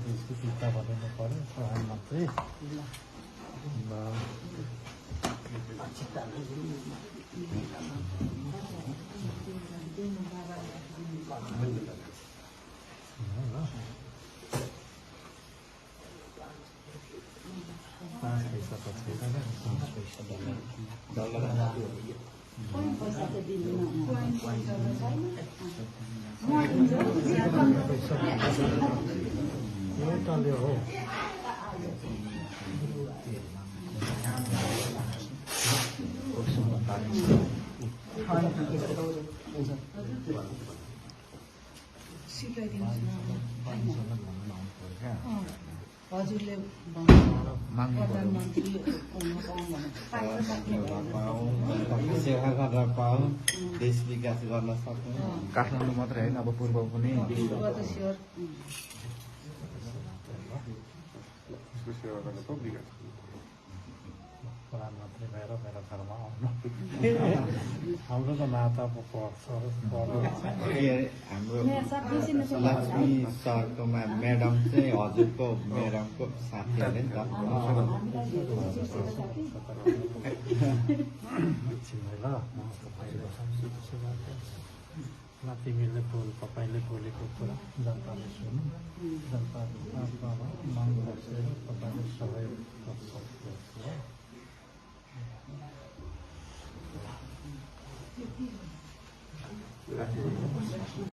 देशको चिन्ता बनाउनु पर्यो प्रधानमन्त्री हो हजुरले सेवा गरेर पाऊ देश विकास गर्न सक्नु काठमाडौँ मात्रै होइन अब पूर्व पनि प्रधानमन्त्री भएर मेरो घरमा आउनु हाम्रो त नाता पर्छ हाम्रो लक्ष्मी सरको म्याडम चाहिँ हजुरको म्याडमको साथी अरे नि त तिमीले तपाईँले बोलेको कुरा जनताले सुन्नु जनताले माग बसेर तपाईँले सहयोग गर्छ